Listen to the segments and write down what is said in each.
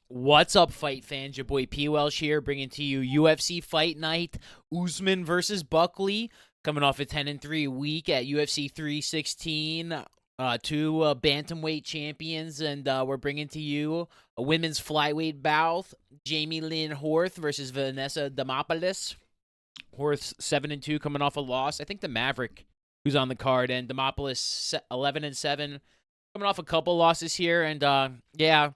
What's up, fight fans? Your boy P. Welsh here, bringing to you UFC Fight Night, Usman versus Buckley, coming off a 10-3 week at UFC 316. Two bantamweight champions, and we're bringing to you a women's flyweight bout: Jamie Lynn Horth versus Vanessa Demopoulos. Horth 7-2, coming off a loss. I think the Maverick, who's on the card, and Demopoulos 11-7, coming off a couple losses here, and yeah.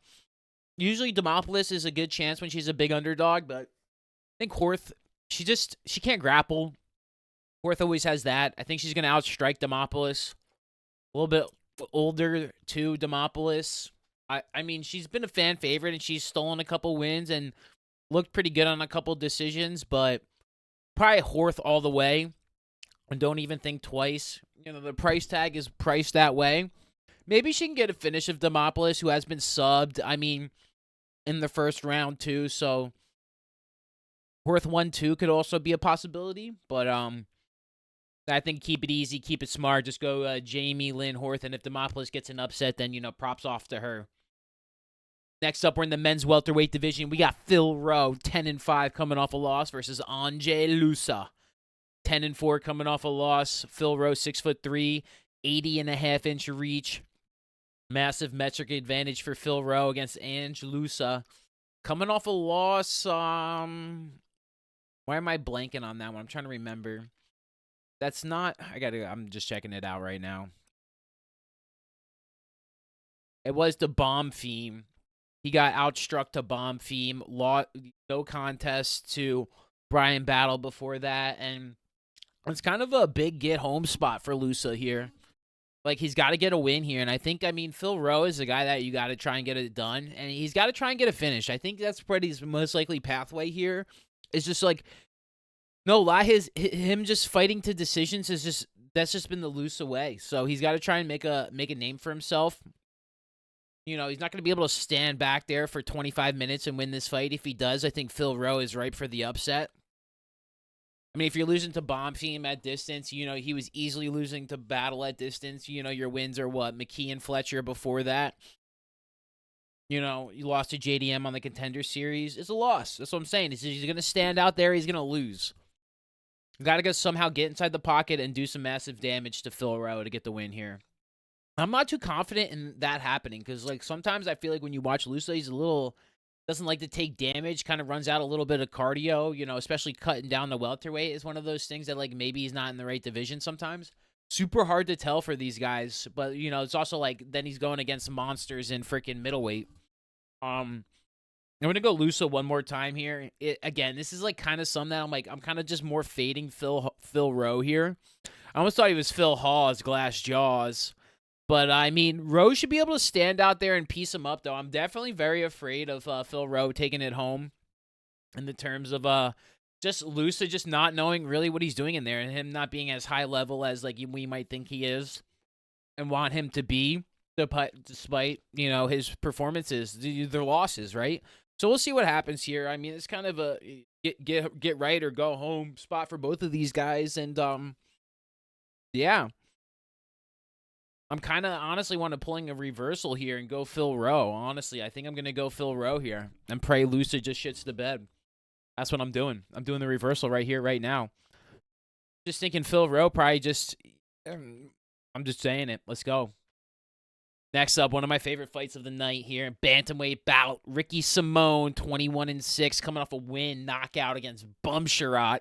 Usually Demopoulos is a good chance when she's a big underdog, but I think Horth, she can't grapple. Horth always has that. I think she's going to outstrike Demopoulos. A little bit older too, Demopoulos. I mean, she's been a fan favorite, and she's stolen a couple wins and looked pretty good on a couple decisions, but probably Horth all the way, and don't even think twice. You know, the price tag is priced that way. Maybe she can get a finish of Demopoulos, who has been subbed. I mean, in the first round too, so Horth 1-2 could also be a possibility, but I think keep it easy, keep it smart, just go Jamie Lynn Horth, and if Demopoulos gets an upset, then props off to her. Next up, we're in the men's welterweight division. We got Phil Rowe, 10-5, coming off a loss versus Ange Lusa, 10-4, coming off a loss. Phil Rowe, 6'3", 80.5-inch reach. Massive metric advantage for Phil Rowe against Ange Lusa. Coming off a loss, why am I blanking on that one? I'm trying to remember. That's not, I'm just checking it out right now. It was the Bomb Theme. He got outstruck to Bomb Theme. No contest to Brian Battle before that, and it's kind of a big get-home spot for Lusa here. Like, he's got to get a win here, and I think, Phil Rowe is a guy that you got to try and get it done, and he's got to try and get a finish. I think that's his most likely pathway here. It's just like, no lie, him just fighting to decisions that's just been the Lusa way. So he's got to try and make a name for himself. You know, he's not going to be able to stand back there for 25 minutes and win this fight. If he does, I think Phil Rowe is ripe for the upset. I mean, if you're losing to Bomb Team at distance, he was easily losing to Battle at distance. Your wins are what? McKee and Fletcher before that. You lost to JDM on the Contender Series. It's a loss. That's what I'm saying. He's going to stand out there. He's going to lose. Got to somehow get inside the pocket and do some massive damage to Phil Rowe to get the win here. I'm not too confident in that happening because, sometimes I feel like when you watch Lusa, he's doesn't like to take damage, kind of runs out a little bit of cardio, especially cutting down the welterweight is one of those things that, maybe he's not in the right division sometimes. Super hard to tell for these guys, but, it's also, then he's going against monsters in freaking middleweight. I'm going to go Lusa one more time here. Again, this is, kind of something that I'm kind of just more fading Phil Rowe here. I almost thought he was Phil Hawes, Glass Jaws. But, Rowe should be able to stand out there and piece him up, though. I'm definitely very afraid of Phil Rowe taking it home in the terms of just Lusa just not knowing really what he's doing in there and him not being as high level as, we might think he is and want him to be, despite, his performances, their losses, right? So we'll see what happens here. It's kind of a get right or go home spot for both of these guys. And, yeah. I'm kind of honestly pulling a reversal here and go Phil Rowe. Honestly, I think I'm going to go Phil Rowe here and pray Lusa just shits the bed. That's what I'm doing. I'm doing the reversal right here, right now. Just thinking Phil Rowe probably I'm just saying it. Let's go. Next up, one of my favorite fights of the night here. Bantamweight bout. Ricky Simone, 21-6, coming off a win, knockout against Bumsharat.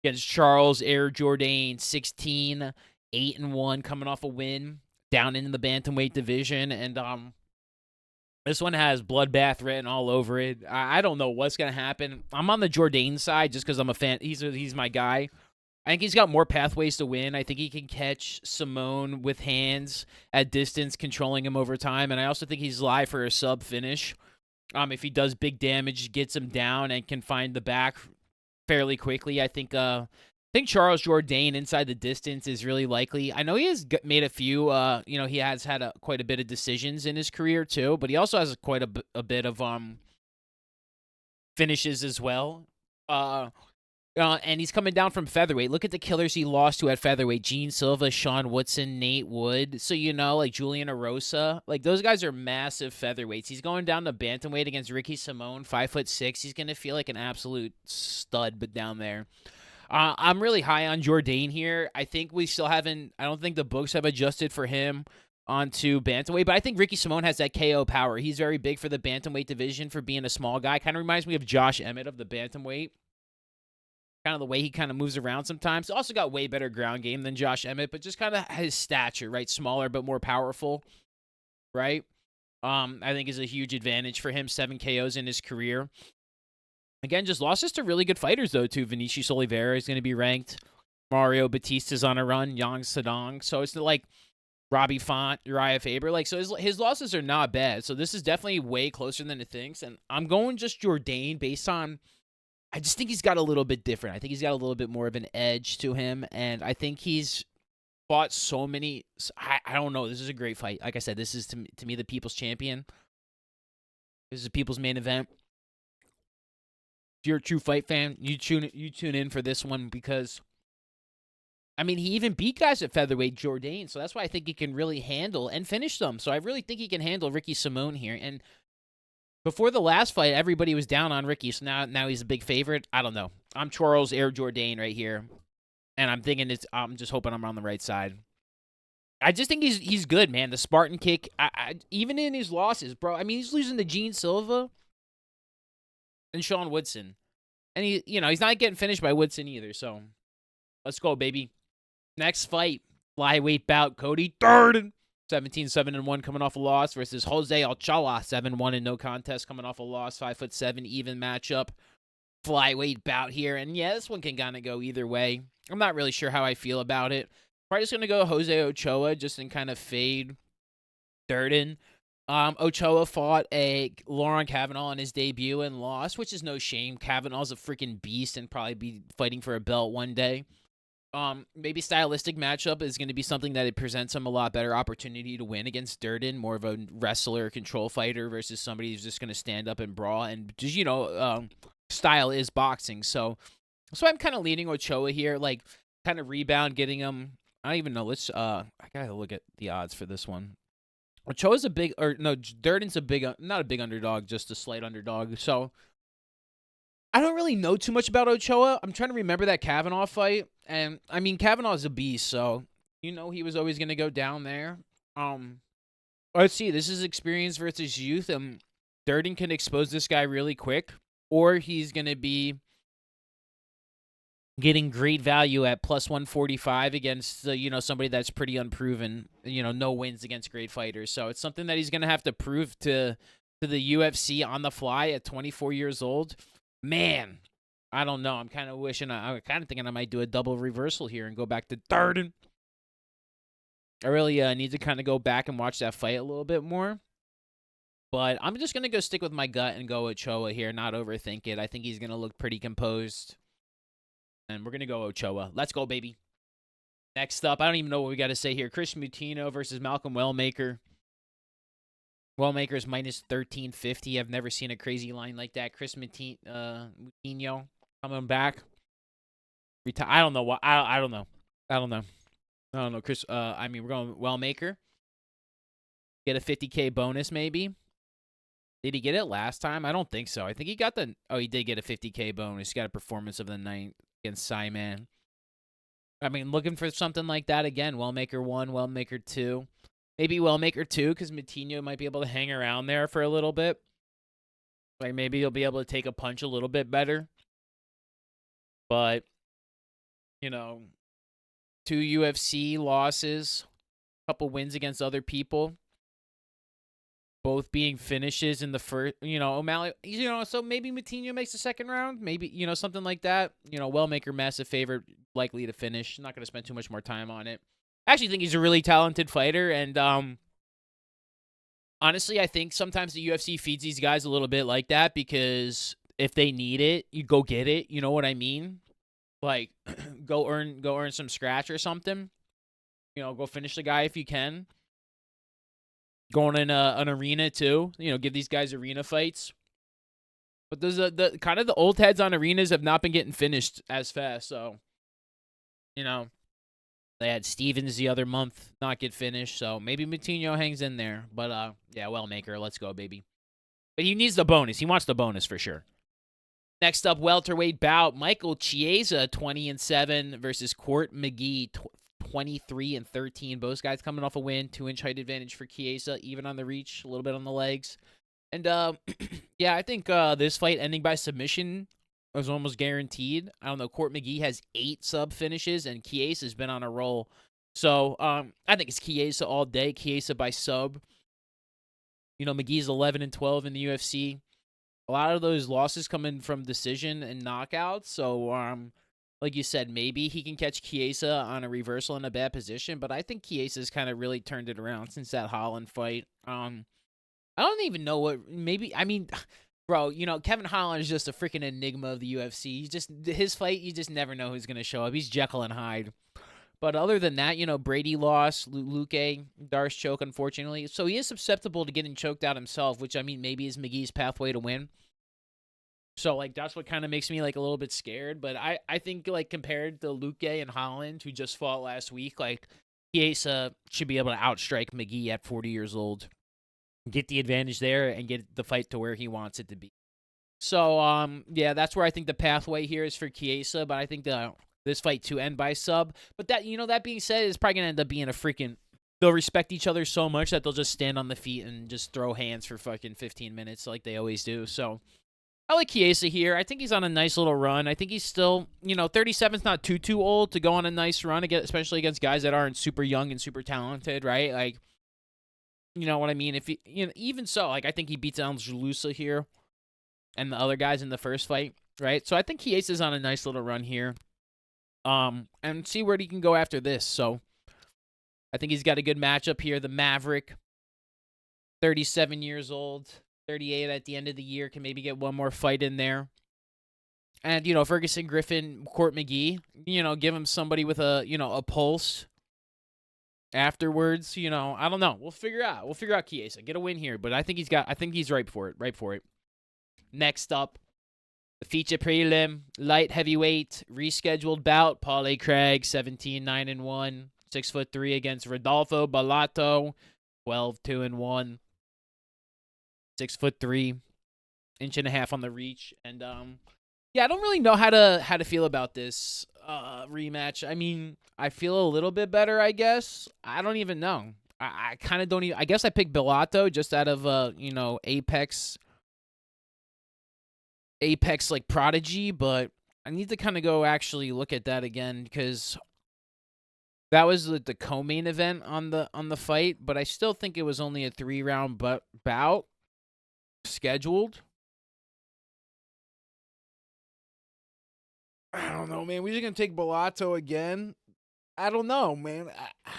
Against Charles Air Jourdain, 16-8-1, coming off a win. Down into the bantamweight division, and this one has bloodbath written all over it. I don't know what's gonna happen. I'm on the Jourdain side just because I'm a fan. He's my guy. I think he's got more pathways to win. I think he can catch Simone with hands at distance, controlling him over time, and I also think he's live for a sub finish. If he does big damage, gets him down, and can find the back fairly quickly, I think Charles Jourdain inside the distance is really likely. I know he has made a few, he has had quite a bit of decisions in his career too, but he also has quite a bit of finishes as well. And he's coming down from featherweight. Look at the killers he lost to at featherweight. Gene Silva, Sean Woodson, Nate Wood. So, like Julian Erosa. Like, those guys are massive featherweights. He's going down to bantamweight against Ricky Simone, 5'6". He's going to feel like an absolute stud, but down there. I'm really high on Jourdain here. I think we still haven't. I don't think the books have adjusted for him onto bantamweight, but I think Ricky Simone has that KO power. He's very big for the bantamweight division for being a small guy. Kind of reminds me of Josh Emmett of the bantamweight. Kind of the way he kind of moves around sometimes. Also got way better ground game than Josh Emmett, but just kind of his stature, right? Smaller but more powerful, right? I think is a huge advantage for him. 7 KOs in his career. Again, just losses to really good fighters, though, too. Vinicius Oliveira is going to be ranked. Mario Batista's on a run. Yang Sedong. So it's like Robbie Font, Uriah Faber. Like, so his losses are not bad. So this is definitely way closer than it thinks. And I'm going just Jourdain based on, I just think he's got a little bit different. I think he's got a little bit more of an edge to him. And I think he's fought so many. I don't know. This is a great fight. Like I said, this is to me the people's champion. This is a people's main event. If you're a true fight fan, you tune in for this one because, I mean, he even beat guys at featherweight, Jourdain, so that's why I think he can really handle and finish them. So I really think he can handle Ricky Simone here. And before the last fight, everybody was down on Ricky, so now he's a big favorite. I don't know. I'm Charles Air Jourdain right here, and I'm just hoping I'm on the right side. I just think he's good, man. The Spartan kick, even in his losses, bro. I mean, he's losing to Gene Silva and Sean Woodson. And he's not getting finished by Woodson either. So let's go, baby. Next fight, flyweight bout, Cody Durden. 17-7-1 coming off a loss versus Jose Alcala, 7-1 in no contest coming off a loss. 5'7" even matchup. Flyweight bout here. And yeah, this one can kind of go either way. I'm not really sure how I feel about it. Probably just going to go Jose Ochoa just in kind of fade Durden. Ochoa fought Laurent Kavanaugh in his debut and lost, which is no shame. Kavanaugh's a freaking beast and probably be fighting for a belt one day. Maybe stylistic matchup is going to be something that it presents him a lot better opportunity to win against Durden, more of a wrestler control fighter versus somebody who's just going to stand up and brawl. And just, style is boxing. So I'm kind of leaning Ochoa here, like kind of rebound, getting him. I don't even know. I got to look at the odds for this one. Ochoa's Durden's not a big underdog, just a slight underdog. So I don't really know too much about Ochoa. I'm trying to remember that Kavanaugh fight. And I mean, Kavanaugh's a beast, so he was always going to go down there. Let's see. This is experience versus youth. Durden can expose this guy really quick, or he's going to be getting great value at plus 145 against somebody that's pretty unproven. No wins against great fighters. So it's something that he's going to have to prove to the UFC on the fly at 24 years old. Man, I don't know. I'm kind of thinking I might do a double reversal here and go back to Durden. I really need to kind of go back and watch that fight a little bit more. But I'm just going to go stick with my gut and go Ochoa here, not overthink it. I think he's going to look pretty composed. And we're going to go Ochoa. Let's go, baby. Next up, I don't even know what we got to say here. Chris Moutinho versus Malcolm Wellmaker. Wellmaker's minus 1350. I've never seen a crazy line like that. Chris Moutinho coming back. I don't know what. I don't know. Chris. We're going Wellmaker. Get a 50K bonus maybe. Did he get it last time? I don't think so. I think he got he did get a 50K bonus. He got a performance of the night against Simon. I mean, looking for something like that again. Wellmaker 1, Wellmaker 2. Maybe Wellmaker 2 because Moutinho might be able to hang around there for a little bit. Like maybe he'll be able to take a punch a little bit better. But, 2 UFC losses, a couple wins against other people. Both being finishes in the first, O'Malley, so maybe Moutinho makes the second round. Maybe, something like that. Wellmaker, massive favorite, likely to finish. Not going to spend too much more time on it. I actually think he's a really talented fighter. And honestly, I think sometimes the UFC feeds these guys a little bit like that because if they need it, you go get it. You know what I mean? Like, go earn some scratch or something. Go finish the guy if you can. Going in an arena, too. Give these guys arena fights. But there's the kind of the old heads on arenas have not been getting finished as fast. So, you know, they had Stevens the other month not get finished. So maybe Matinho hangs in there. But yeah, Wellmaker, let's go, baby. But he needs the bonus. He wants the bonus for sure. Next up, welterweight bout: Michael Chiesa, 20-7 versus Court McGee, 23-13. Both guys coming off a win, 2-inch height advantage for Chiesa, even on the reach, a little bit on the legs. And yeah, I think this fight ending by submission was almost guaranteed. I don't know. Court McGee has 8 sub finishes, and Chiesa has been on a roll. So I think it's Chiesa all day. Chiesa by sub. You know, McGee's 11-12 in the UFC. A lot of those losses come in from decision and knockouts. So, like you said, maybe he can catch Chiesa on a reversal in a bad position. But I think Chiesa's kind of really turned it around since that Holland fight. I don't even know what. Maybe, I mean, bro, you know, Kevin Holland is just a freaking enigma of the UFC. He's just, his fight, you just never know who's gonna show up. He's Jekyll and Hyde. But other than that, you know, Brady lost, Luque, Darce choke, unfortunately. So he is susceptible to getting choked out himself, which, I mean, maybe is McGee's pathway to win. So, like, that's what kind of makes me, like, a little bit scared. But I think, like, compared to Luque and Holland, who just fought last week, like, Chiesa should be able to outstrike McGee at 40 years old. Get the advantage there and get the fight to where he wants it to be. So, yeah, that's where I think the pathway here is for Chiesa. But I think this fight to end by sub. But that, you know, that being said, it's probably going to end up being a freaking... They'll respect each other so much that they'll just stand on the feet and just throw hands for fucking 15 minutes like they always do. So, I like Chiesa here. I think he's on a nice little run. I think he's still, you know, 37's not too old to go on a nice run, especially against guys that aren't super young and super talented, right? Like, you know what I mean? If he, you know, even so, like, I think he beats Angelusa here and the other guys in the first fight, right? So I think Chiesa's on a nice little run here. And see where he can go after this. So I think he's got a good matchup here. The Maverick, 37 years old, 38 at the end of the year, can maybe get one more fight in there. And, you know, Ferguson, Griffin, Court McGee, you know, give him somebody with a, you know, a pulse afterwards. You know, I don't know. We'll figure out. We'll figure out Chiesa. Get a win here. But I think he's ripe for it. Ripe for it. Next up, the feature prelim, light heavyweight, rescheduled bout. Paulie Craig, 17-9-1, 6'3" against Rodolfo Bellato, 12-2-1, 6'3", 1.5 on the reach. And yeah, I don't really know how to feel about this rematch. I mean, I feel a little bit better, I guess. I don't even know. I kind of don't even. I guess I picked Bellato just out of you know, Apex like prodigy, but I need to kind of go actually look at that again because that was the co-main event on the fight, but I still think it was only a 3-round bout scheduled. I don't know, man. We're just gonna take Bellato again. I don't know, man.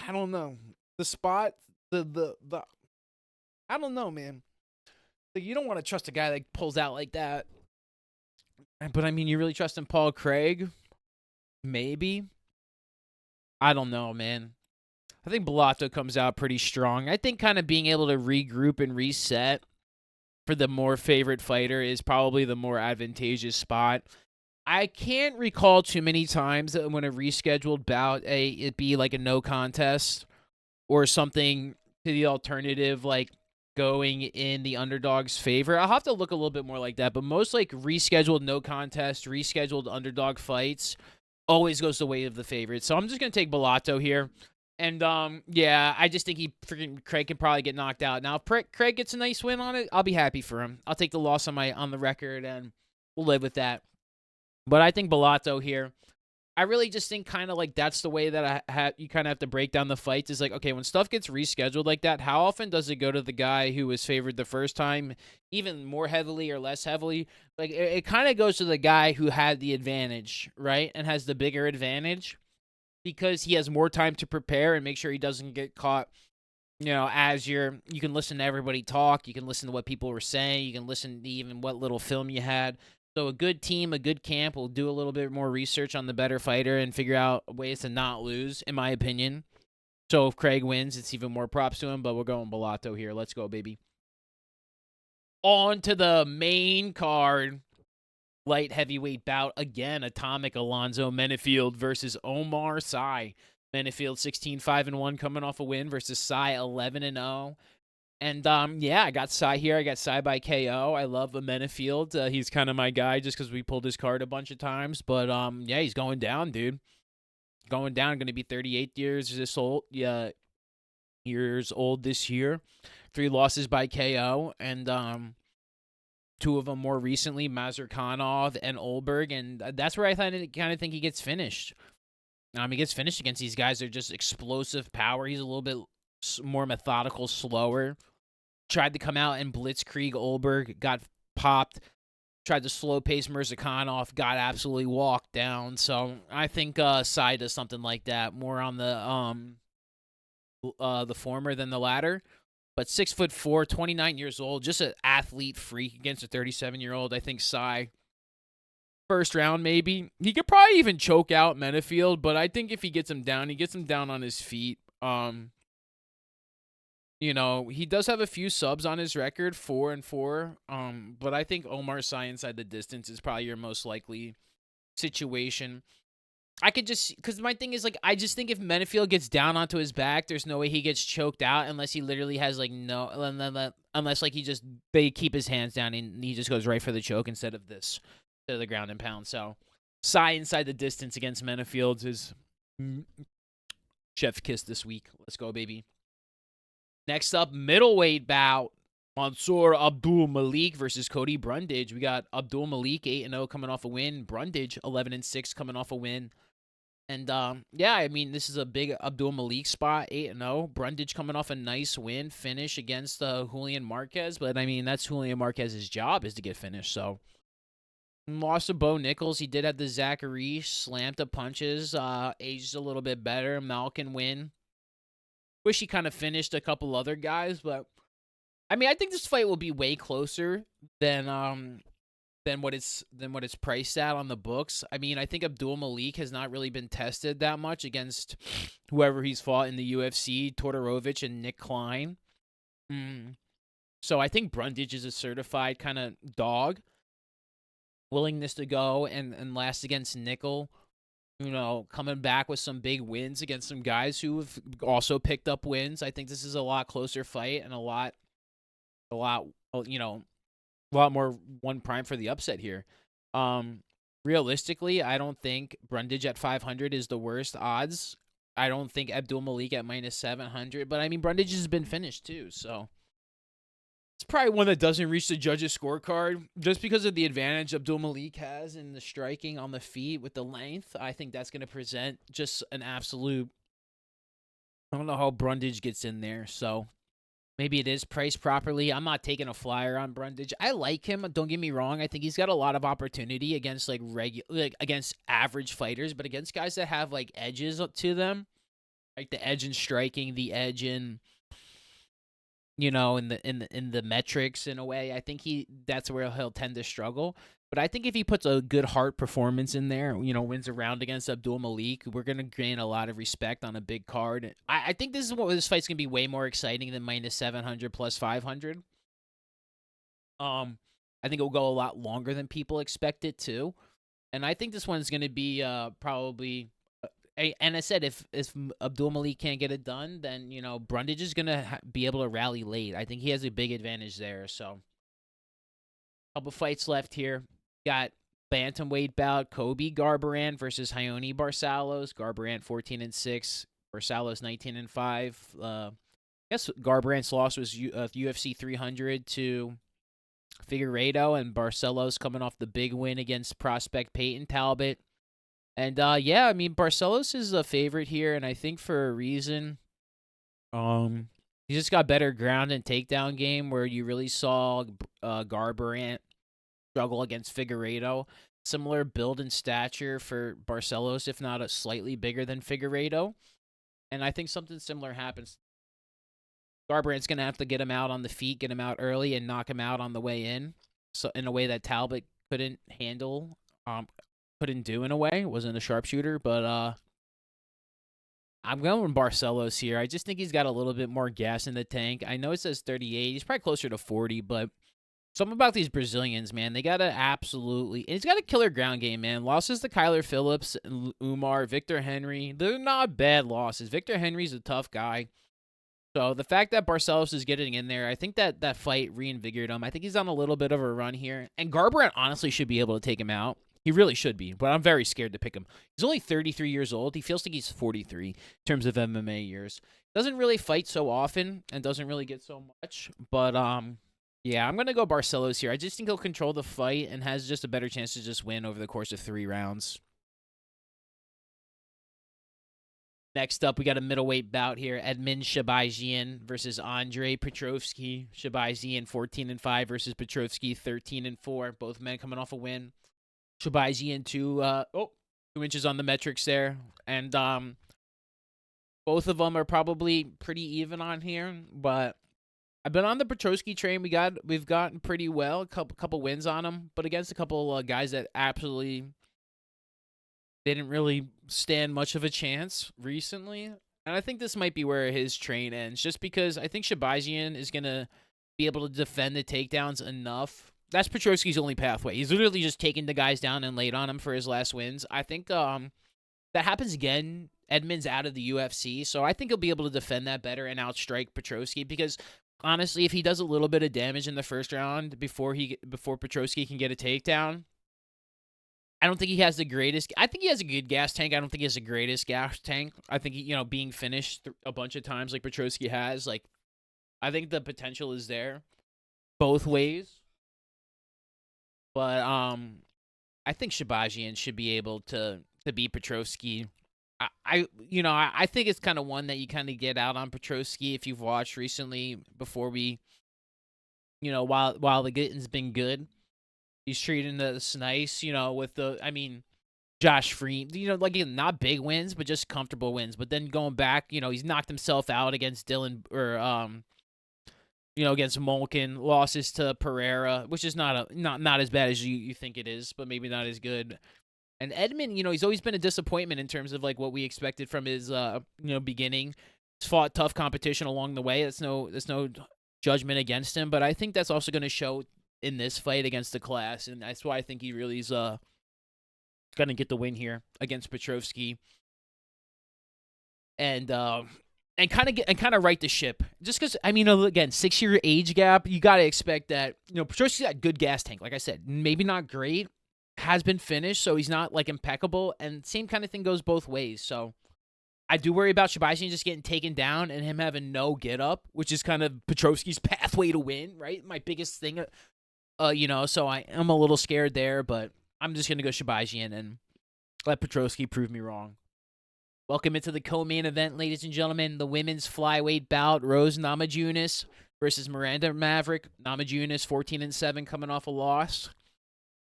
I don't know. The spot, the I don't know, man. Like, you don't want to trust a guy that pulls out like that. But, I mean, you really trust in Paul Craig? Maybe. I don't know, man. I think Bellato comes out pretty strong. I think kind of being able to regroup and reset for the more favorite fighter is probably the more advantageous spot. I can't recall too many times that when a rescheduled bout, it be like a no contest or something to the alternative, like going in the underdog's favor. I'll have to look a little bit more like that, but most like rescheduled no contest, rescheduled underdog fights always goes the way of the favorite. So I'm just gonna take Bellato here, and yeah, I just think Craig can probably get knocked out. Now if Craig gets a nice win on it, I'll be happy for him. I'll take the loss on the record, and we'll live with that. But I think Bellato here. I really just think kind of like that's the way that you kind of have to break down the fights is like, okay, when stuff gets rescheduled like that, how often does it go to the guy who was favored the first time, even more heavily or less heavily? Like, it kind of goes to the guy who had the advantage, right, and has the bigger advantage because he has more time to prepare and make sure he doesn't get caught, you know, as you can listen to everybody talk, you can listen to what people were saying, you can listen to even what little film you had. So a good team, a good camp will do a little bit more research on the better fighter and figure out ways to not lose, in my opinion. So if Craig wins, it's even more props to him, but we're going Bellato here. Let's go, baby. On to the main card. Light heavyweight bout again. Atomic Alonzo Menifield versus Omar Sy. Menifield 16-5-1 coming off a win versus Sy 11-0. And yeah, I got Sy here. I got Sy by KO. I love the Menifield. He's kind of my guy just because we pulled his card a bunch of times. But yeah, he's going down, dude. Going down. Going to be 38 years old. Yeah, years old this year. 3 losses by KO, and 2 of them more recently, Mazurkanov and Olberg, and that's where I kind of think he gets finished. He gets finished against these guys. They're just explosive power. He's a little bit more methodical, slower. Tried to come out and blitzkrieg Olberg, got popped. Tried to slow pace Mirzakanov, got absolutely walked down. So I think Sy does something like that, more on the former than the latter. But 6'4", 29 years old, just an athlete freak against a 37-year-old. I think Sy, first round maybe. He could probably even choke out Menifield, but I think if he gets him down on his feet. He does have a few subs on his record, 4-4. But I think Omar Sy inside the distance is probably your most likely situation. I could just, because my thing is, like, I just think if Menifield gets down onto his back, there's no way he gets choked out unless he literally has, like, unless, like, they keep his hands down and he just goes right for the choke instead of the ground and pound. So, Sy inside the distance against Menifield is chef kiss this week. Let's go, baby. Next up, middleweight bout. Mansour Abdul Malik versus Cody Brundage. We got Abdul Malik 8-0 coming off a win. Brundage 11-6 coming off a win. And yeah, I mean, this is a big Abdul Malik spot, 8-0. Brundage coming off a nice win finish against Julian Marquez, but I mean, that's Julian Marquez's job, is to get finished. So lost to Bo Nichols. He did have the Zachary slammed the punches, aged a little bit better. Malkin win. Wish he kind of finished a couple other guys, but I mean, I think this fight will be way closer than what it's priced at on the books. I mean, I think Abdul Malik has not really been tested that much against whoever he's fought in the UFC, Todorovic and Nick Klein. So I think Brundage is a certified kind of dog. Willingness to go and last against Nickel. Coming back with some big wins against some guys who have also picked up wins. I think this is a lot closer fight and a lot more one prime for the upset here. Realistically, I don't think Brundage at 500 is the worst odds. I don't think Abdul Malik at -700, but I mean, Brundage has been finished too, so it's probably one that doesn't reach the judges' scorecard just because of the advantage Abdul Malik has in the striking on the feet with the length. I think that's going to present just an absolute. I don't know how Brundage gets in there, so maybe it is priced properly. I'm not taking a flyer on Brundage. I like him. Don't get me wrong. I think he's got a lot of opportunity against against average fighters, but against guys that have like edges to them, like the edge in striking, the edge in in the metrics in a way. I think that's where he'll tend to struggle. But I think if he puts a good heart performance in there, wins a round against Abdul Malik, we're going to gain a lot of respect on a big card. I think this fight's going to be way more exciting than -700 plus 500. I think it'll go a lot longer than people expect it to. And I think this one's going to be probably... And I said if Abdul Malik can't get it done, then, Brundage is going to be able to rally late. I think he has a big advantage there. So, couple fights left here. Got bantamweight bout, Kobe Garbrandt versus Raoni Barcelos. Garbrandt 14-6, Barcelos 19-5. I guess Garbrandt's loss was UFC 300 to Figueiredo, and Barcelos coming off the big win against prospect Peyton Talbot. And yeah, I mean, Barcelos is a favorite here, and I think for a reason. He just got better ground and takedown game where you really saw Garbrandt struggle against Figueiredo. Similar build and stature for Barcelos, if not a slightly bigger than Figueiredo. And I think something similar happens. Garbrandt's going to have to get him out on the feet, get him out early, and knock him out on the way in. So in a way that Talbot couldn't handle, couldn't do in a way. Wasn't a sharpshooter, but I'm going with Barcelos here. I just think he's got a little bit more gas in the tank. I know it says 38. He's probably closer to 40, but Something about these Brazilians, man. They got to absolutely. And he's got a killer ground game, man. Losses to Kyler Phillips, Umar, Victor Henry. They're not bad losses. Victor Henry's a tough guy. So the fact that Barcelos is getting in there, I think that fight reinvigorated him. I think he's on a little bit of a run here. And Garbrandt honestly should be able to take him out. He really should be, but I'm very scared to pick him. He's only 33 years old. He feels like he's 43 in terms of MMA years. Doesn't really fight so often and doesn't really get so much. But yeah, I'm gonna go Barcelos here. I just think he'll control the fight and has just a better chance to just win over the course of 3 rounds. Next up, we got a middleweight bout here. Edmund Shabazian versus Andre Petrovsky. Shabazian 14-5 versus Petrovsky 13-4. Both men coming off a win. Shabazian 2 inches on the metrics there, and both of them are probably pretty even on here. But I've been on the Petrovsky train. We've gotten pretty well. A couple wins on him, but against a couple guys that absolutely didn't really stand much of a chance recently. And I think this might be where his train ends, just because I think Shabazian is going to be able to defend the takedowns enough. That's Petrovsky's only pathway. He's literally just taking the guys down and laid on him for his last wins. I think that happens again. Edmund's out of the UFC, so I think he'll be able to defend that better and outstrike Petrovsky, because honestly, if he does a little bit of damage in the first round before Petrovsky can get a takedown, I don't think he has the greatest. I think he has a good gas tank. I don't think he has the greatest gas tank. I think being finished a bunch of times like Petrovsky has, like, I think the potential is there both ways. But I think Shabazian should be able to beat Petrovsky. I think it's kind of one that you kind of get out on Petrovsky if you've watched recently before we, while the getting's been good. He's treating this nice, with Josh Freeman, like, not big wins, but just comfortable wins. But then going back, he's knocked himself out against Dylan or against Molkin, losses to Pereira, which is not as bad as you think it is, but maybe not as good. And Edmund, he's always been a disappointment in terms of like what we expected from his beginning. He's fought tough competition along the way. That's no judgment against him, but I think that's also going to show in this fight against the class, and that's why I think he really is going to get the win here against Petrovsky. And kind of right the ship. Just because, again, 6-year age gap, you got to expect that, Petrovsky's got good gas tank. Like I said, maybe not great, has been finished, so he's not, like, impeccable, and same kind of thing goes both ways. So I do worry about Shabazian just getting taken down and him having no get-up, which is kind of Petrovsky's pathway to win, right? My biggest thing, so I am a little scared there, but I'm just going to go Shabazian and let Petrovsky prove me wrong. Welcome into the co-main event, ladies and gentlemen. The women's flyweight bout, Rose Namajunas versus Miranda Maverick. Namajunas 14-7 coming off a loss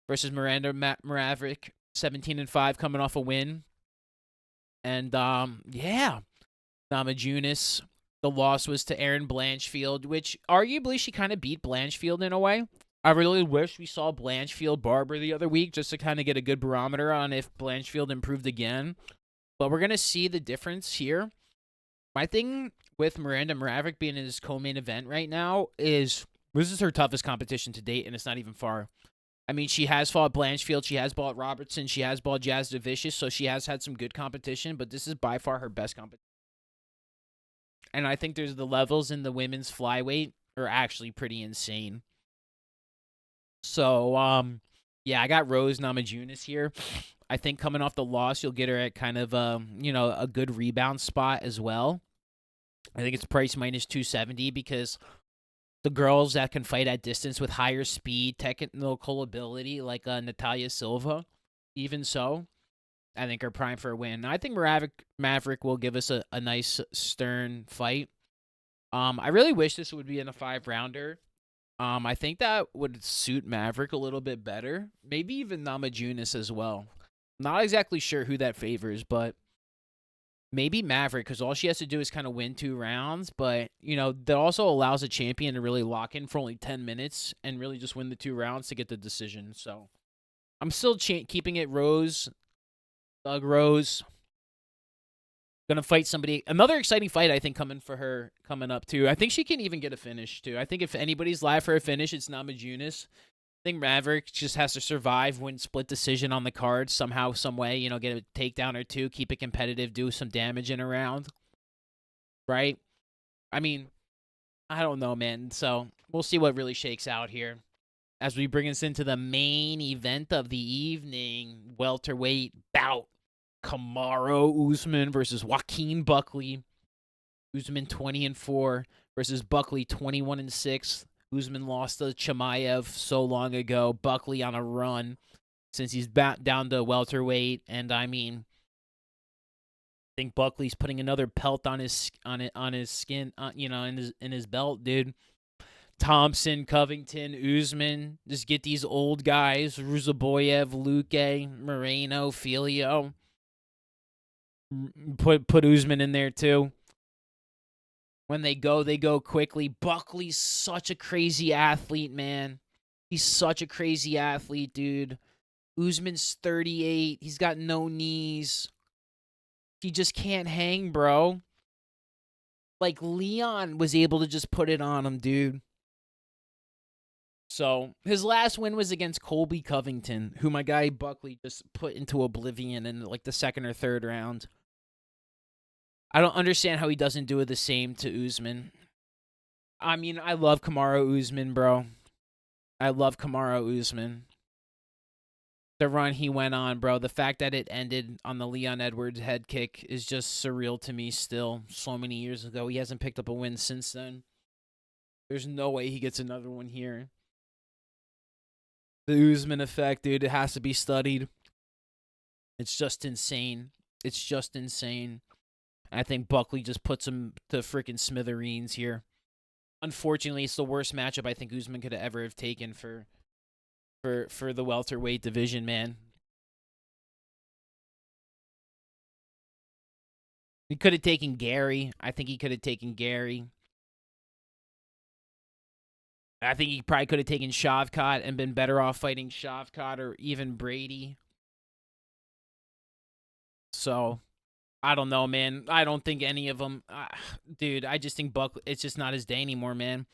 versus Miranda Maverick 17-5 coming off a win. And Namajunas, the loss was to Erin Blanchfield, which arguably she kind of beat Blanchfield in a way. I really wish we saw Blanchfield Barber the other week just to kind of get a good barometer on if Blanchfield improved again. But we're going to see the difference here. My thing with Miranda Maverick being in this co-main event right now is this is her toughest competition to date, and it's not even far. She has fought Blanchfield, she has fought Robertson, she has fought Jazz DeVicious, so she has had some good competition, but this is by far her best competition. And I think there's the levels in the women's flyweight are actually pretty insane. So, I got Rose Namajunas here. I think coming off the loss, you'll get her at kind of, a good rebound spot as well. I think it's priced minus 270 because the girls that can fight at distance with higher speed, technical ability, like Natalia Silva, even so, I think are prime for a win. I think Maverick will give us a nice, stern fight. I really wish this would be in a 5-rounder. I think that would suit Maverick a little bit better. Maybe even Namajunas as well. Not exactly sure who that favors, but maybe Maverick, because all she has to do is kind of win 2 rounds. But, that also allows a champion to really lock in for only 10 minutes and really just win the 2 rounds to get the decision. So I'm still keeping it Rose, Thug Rose. Gonna fight somebody. Another exciting fight, I think, coming for her coming up, too. I think she can even get a finish, too. I think if anybody's live for a finish, it's Namajunas. I think Maverick just has to survive, win split decision on the card somehow, some way, get a takedown or two, keep it competitive, do some damage in a round. Right? I mean, I don't know, man. So we'll see what really shakes out here as we bring us into the main event of the evening, welterweight bout. Kamaru Usman versus Joaquin Buckley. Usman 20-4 versus Buckley 21-6. Usman lost to Chimaev so long ago. Buckley on a run since he's back down to welterweight, and I mean, I think Buckley's putting another pelt on his skin, in his belt, dude. Thompson, Covington, Usman, just get these old guys, Ruzaboyev, Luque, Moreno, Filio. Put Usman in there too. When they go quickly. Buckley's such a crazy athlete, man. He's such a crazy athlete, dude. Usman's 38. He's got no knees. He just can't hang, bro. Like, Leon was able to just put it on him, dude. So, his last win was against Colby Covington, who my guy Buckley just put into oblivion in, like, the second or third round. I don't understand how he doesn't do it the same to Usman. I mean, I love Kamaru Usman, bro. I love Kamaru Usman. The run he went on, bro. The fact that it ended on the Leon Edwards head kick is just surreal to me still. So many years ago. He hasn't picked up a win since then. There's no way he gets another one here. The Usman effect, dude, it has to be studied. It's just insane. It's just insane. I think Buckley just puts him to freaking smithereens here. Unfortunately, it's the worst matchup I think Usman could ever have taken for the welterweight division, man. He could have taken Gary. I think he could have taken Gary. I think he probably could have taken Shavkat and been better off fighting Shavkat or even Brady. So, I don't know, man. I don't think any of them... dude, I just think Buckley... It's just not his day anymore, man.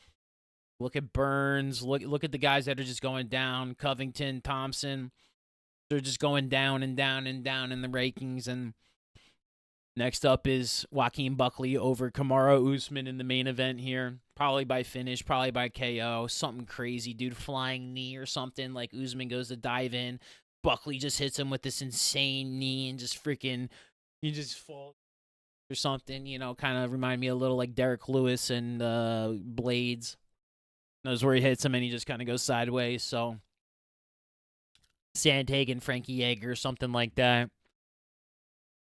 Look at Burns. Look at the guys that are just going down. Covington, Thompson. They're just going down and down and down in the rankings. And next up is Joaquin Buckley over Kamaru Usman in the main event here. Probably by finish, probably by KO. Something crazy, dude. Flying knee or something. Like Usman goes to dive in. Buckley just hits him with this insane knee and just freaking... He just falls or something, kind of remind me a little like Derek Lewis and Blades. Knows where he hits him and he just kind of goes sideways. So, Sandhagen, Frankie Yeager, something like that.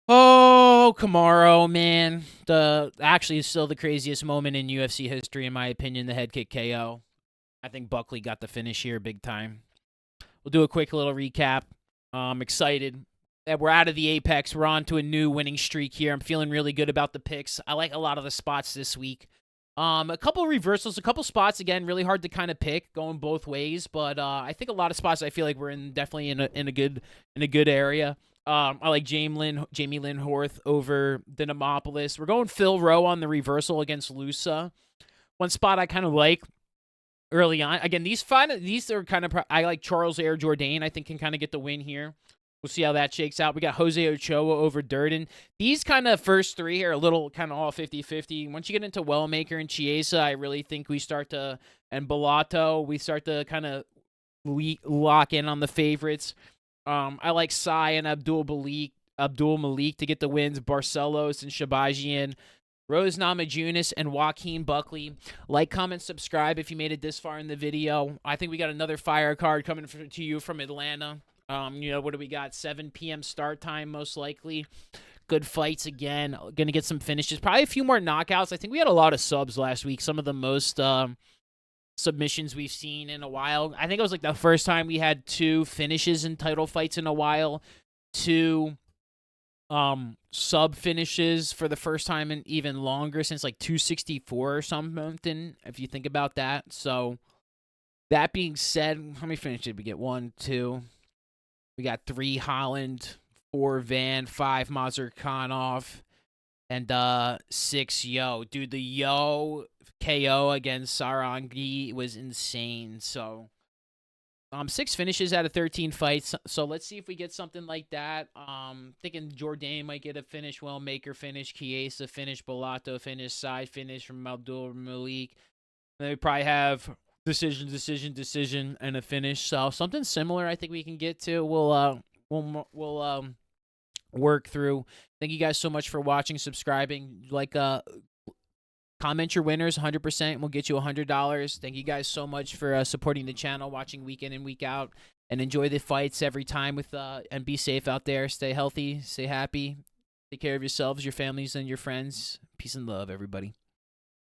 Oh, Kamaru, man. Actually, still the craziest moment in UFC history, in my opinion, the head kick KO. I think Buckley got the finish here big time. We'll do a quick little recap. I'm excited that we're out of the Apex. We're on to a new winning streak here. I'm feeling really good about the picks. I like a lot of the spots this week. A couple of reversals, a couple spots, again, really hard to kind of pick, going both ways, but I think a lot of spots I feel like we're definitely in a good area. I like Jamie Lynn Horth over Dinamopoulos. We're going Phil Rowe on the reversal against Lusa. One spot I kind of like early on. Again, these are kind of, I like Charles Air Jourdain, I think can kind of get the win here. We'll see how that shakes out. We got Jose Ochoa over Durden. These kind of first three are a little kind of all 50-50. Once you get into Wellmaker and Chiesa, I really think we start to, and Bellato, we start to kind of lock in on the favorites. I like Sai and Abdul Malik to get the wins. Barcelos and Shabajian. Rose Namajunas and Joaquin Buckley. Like, comment, subscribe if you made it this far in the video. I think we got another fire card coming to you from Atlanta. What do we got? 7 p.m. start time, most likely. Good fights again. Going to get some finishes. Probably a few more knockouts. I think we had a lot of subs last week. Some of the most submissions we've seen in a while. I think it was like the first time we had 2 finishes in title fights in a while. 2 sub finishes for the first time in even longer, since like 264 or something, if you think about that. So, that being said, how many finishes did we get? 1, 2... We got 3 Holland, 4 Van, 5 Mazurkanov, And 6 Yo. Dude, the Yo KO against Sarangi was insane. So 6 finishes out of 13 fights. So let's see if we get something like that. Thinking Jourdain might get a finish, Maker finish, Chiesa finish, Bellato finish, side finish from Abdul Malik. They probably have decision, and a finish. So something similar, I think we can get to. We'll work through. Thank you guys so much for watching, subscribing. Comment your winners, 100%. We'll get you $100. Thank you guys so much for supporting the channel, watching week in and week out, and enjoy the fights every time and be safe out there. Stay healthy, stay happy, take care of yourselves, your families, and your friends. Peace and love, everybody.